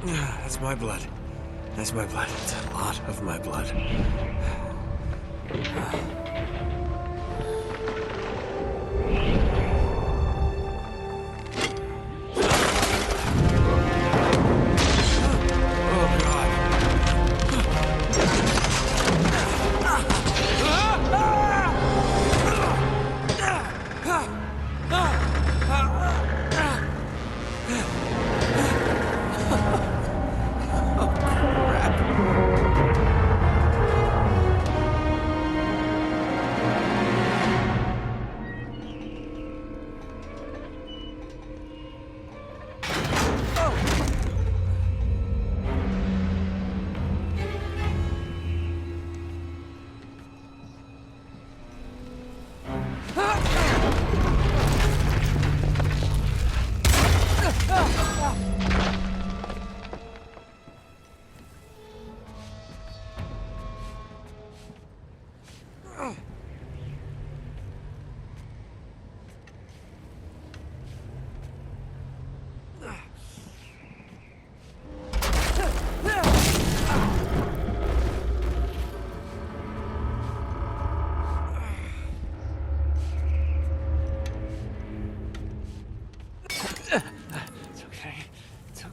That's my blood. That's my blood. It's a lot of my blood.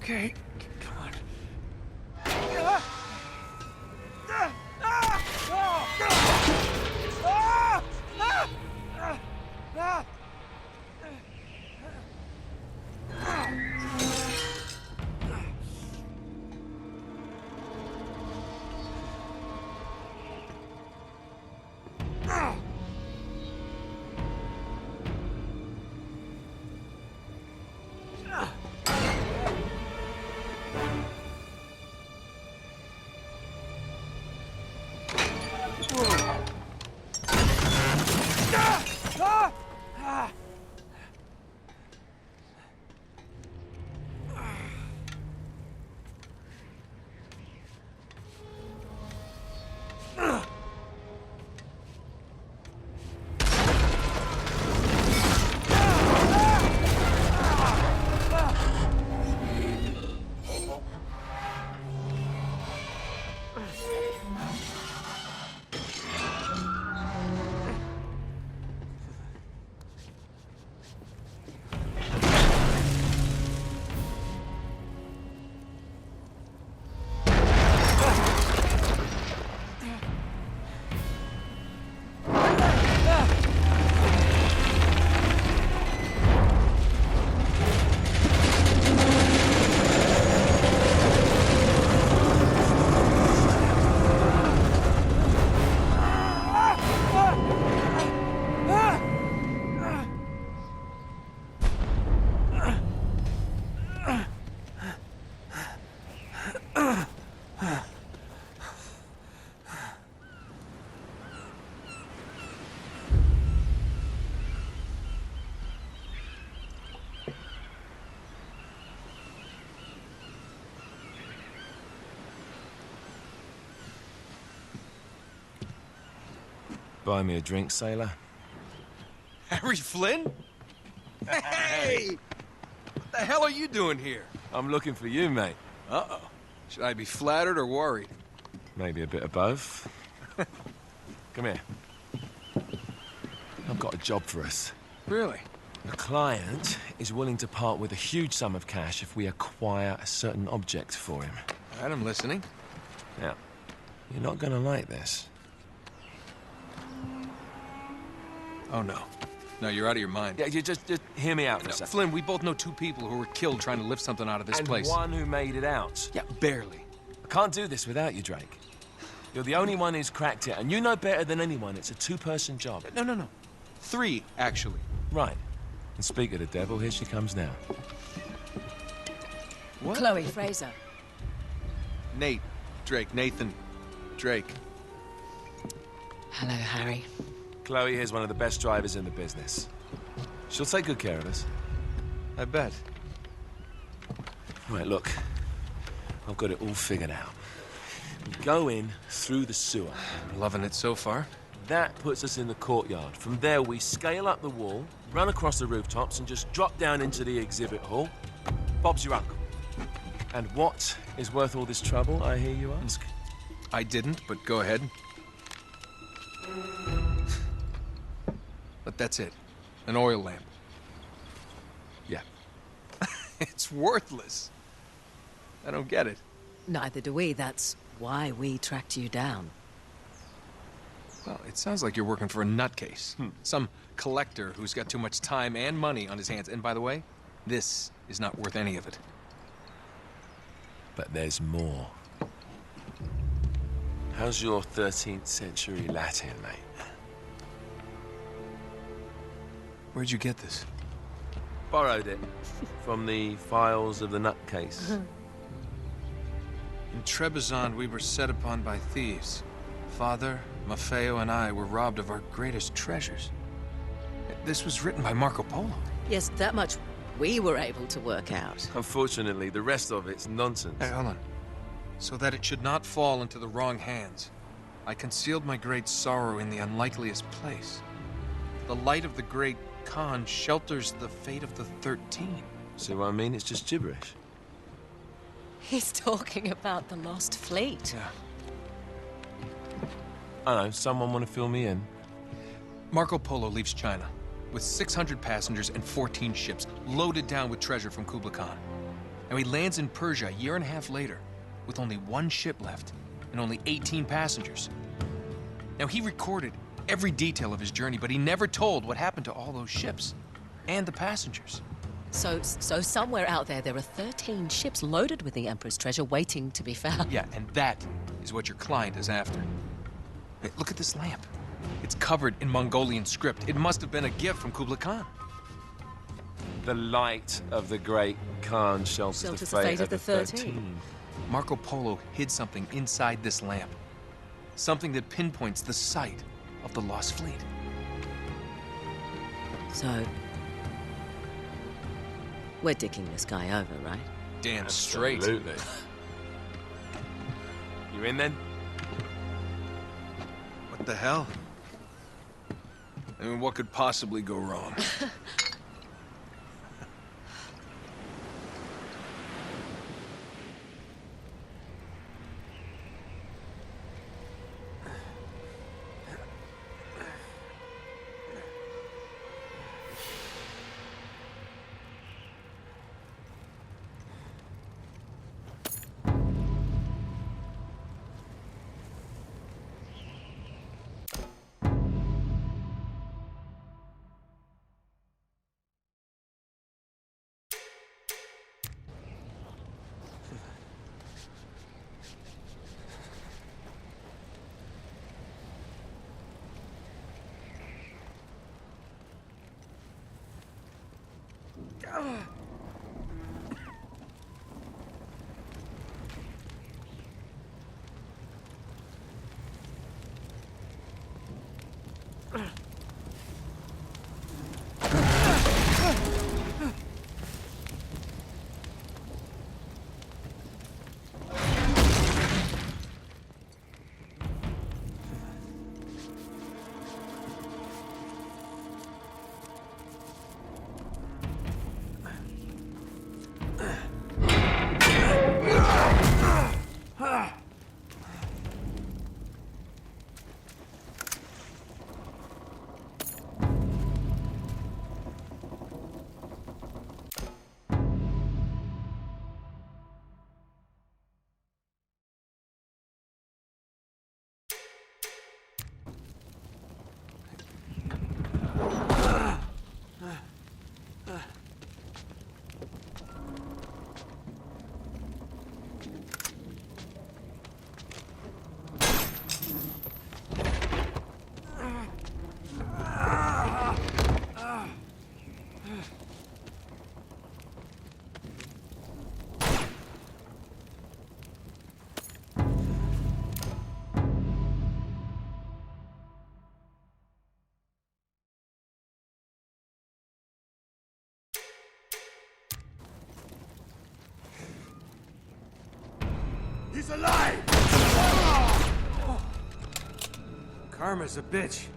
Okay, come on. Buy me a drink, sailor? Harry Flynn? Hey! What the hell are you doing here? I'm looking for you, mate. Uh-oh. Should I be flattered or worried? Maybe a bit of both. Come here. I've got a job for us. Really? The client is willing to part with a huge sum of cash if we acquire a certain object for him. All right, I'm listening. Now, you're not gonna like this. Oh, no. No, you're out of your mind. Yeah, you just hear me out for a No, second. Flynn, we both know two people who were killed trying to lift something out of this And place. one who made it out. Yeah, barely. I can't do this without you, Drake. You're the only one who's cracked it, and you know better than anyone it's a two-person job. No. Three, actually. Right. And speak of the devil, here she comes now. What? Chloe Fraser. Nate. Drake. Nathan. Drake. Hello, Harry. Chloe here's one of the best drivers in the business. She'll take good care of us. I bet. Right, look. I've got it all figured out. We go in through the sewer. I'm loving it so far. That puts us in the courtyard. From there, we scale up the wall, run across the rooftops, and just drop down into the exhibit hall. Bob's your uncle. And what is worth all this trouble, I hear you ask? I didn't, but go ahead. But that's it. An oil lamp. Yeah. It's worthless. I don't get it. Neither do we. That's why we tracked you down. Well, it sounds like you're working for a nutcase. Some collector who's got too much time and money on his hands. And by the way, this is not worth any of it. But there's more. How's your 13th century Latin, mate? Where'd you get this? Borrowed it from the files of the nutcase. In Trebizond, we were set upon by thieves. Father, Maffeo, and I were robbed of our greatest treasures. This was written by Marco Polo. Yes, that much we were able to work out. Unfortunately, the rest of it's nonsense. Hey, hold on. So that it should not fall into the wrong hands, I concealed my great sorrow in the unlikeliest place. The light of the great Khan shelters the fate of the 13. See what I mean? It's just gibberish. He's talking about the lost fleet. Yeah. I know, someone want to fill me in? Marco Polo leaves China with 600 passengers and 14 ships, loaded down with treasure from Kublai Khan. And he lands in Persia a year and a half later, with only one ship left and only 18 passengers. Now, he recorded every detail of his journey, but he never told what happened to all those ships and the passengers. So somewhere out there are 13 ships loaded with the Emperor's treasure waiting to be found. Yeah, and that is what your client is after. Hey, look at this lamp. It's covered in Mongolian script. It must have been a gift from Kublai Khan. The light of the great Khan shelters the fate of the 13. Marco Polo hid something inside this lamp. Something that pinpoints the site of the lost fleet. So, we're dicking this guy over, right? Damn straight. Absolutely. You in then? What the hell? I mean, what could possibly go wrong? He's alive! Karma's a bitch.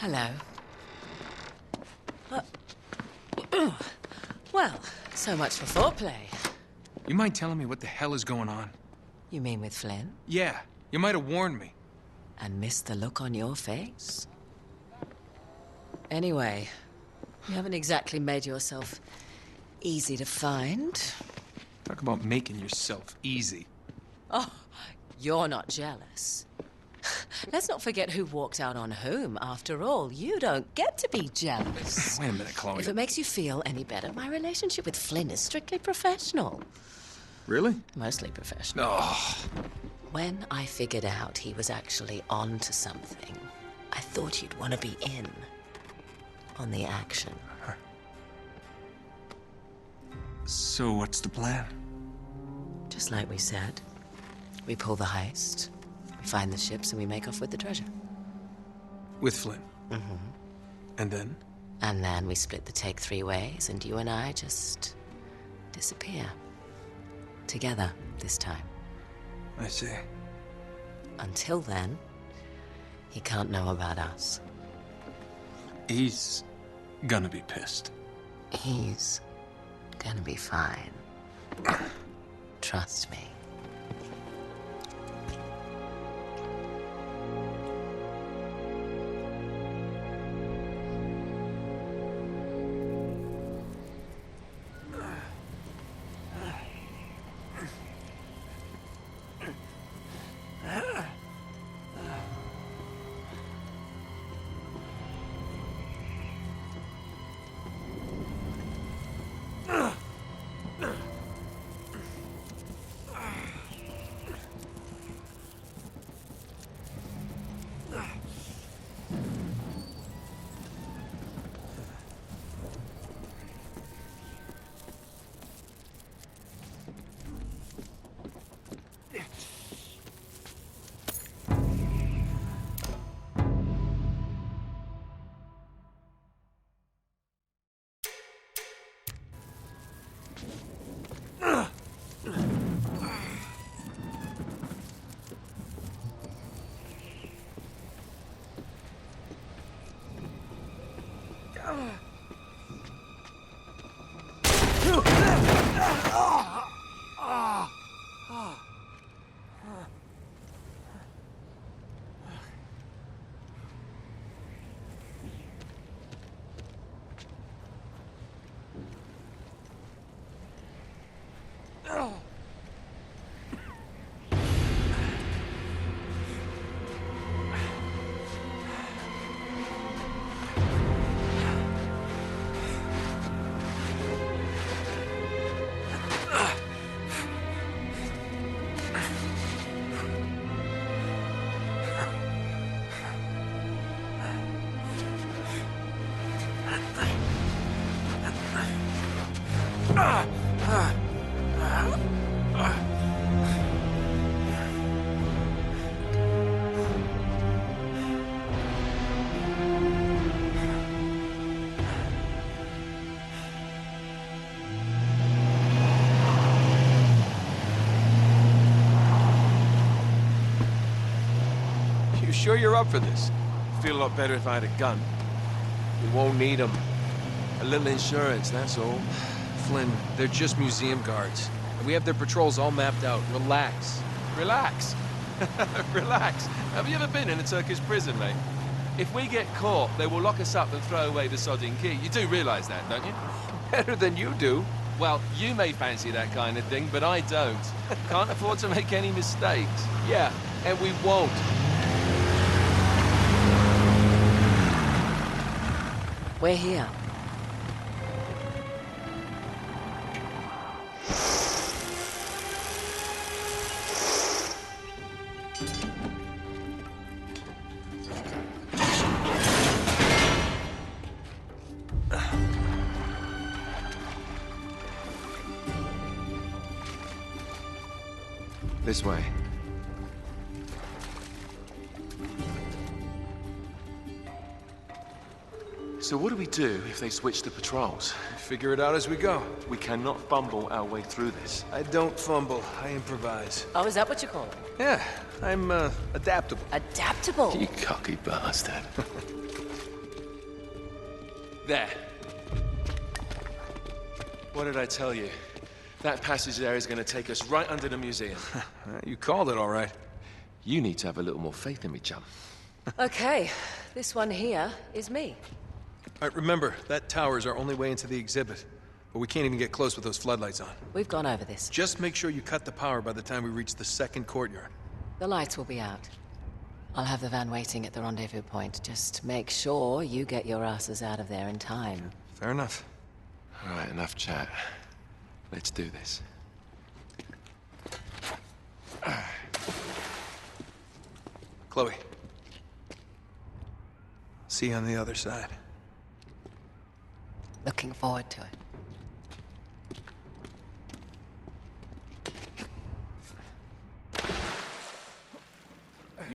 Hello. Well, so much for foreplay. You mind telling me what the hell is going on? You mean with Flynn? Yeah, you might have warned me. And missed the look on your face? Anyway, you haven't exactly made yourself easy to find. Talk about making yourself easy. Oh, you're not jealous. Let's not forget who walked out on whom. After all, you don't get to be jealous. Wait a minute, Chloe. If it makes you feel any better, my relationship with Flynn is strictly professional. Really? Mostly professional. Oh. When I figured out he was actually on to something, I thought you'd want to be in on the action. So what's the plan? Just like we said, we pull the heist, we find the ships, and we make off with the treasure. With Flynn? Mm-hmm. And then? And then we split the take 3 ways, and you and I just disappear. Together, this time. I see. Until then, he can't know about us. He's gonna be pissed. He's gonna be fine. Trust me. You sure you're up for this? Feel a lot better if I had a gun. We won't need them. A little insurance, that's all. Flynn, they're just museum guards. And we have their patrols all mapped out. Relax. Relax. Relax. Have you ever been in a Turkish prison, mate? If we get caught, they will lock us up and throw away the sodding key. You do realize that, don't you? Better than you do. Well, you may fancy that kind of thing, but I don't. Can't afford to make any mistakes. Yeah, and we won't. We're here. This way. So what do we do if they switch to patrols? Figure it out as we go. We cannot fumble our way through this. I don't fumble, I improvise. Oh, is that what you call it? Yeah, I'm, adaptable. Adaptable. You cocky bastard. There. What did I tell you? That passage there is going to take us right under the museum. You called it all right. You need to have a little more faith in me, chum. Okay, this one here is me. All right, remember, that tower is our only way into the exhibit. But we can't even get close with those floodlights on. We've gone over this. Just make sure you cut the power by the time we reach the second courtyard. The lights will be out. I'll have the van waiting at the rendezvous point. Just make sure you get your asses out of there in time. Fair enough. All right, enough chat. Let's do this. Chloe. See you on the other side. Looking forward to it.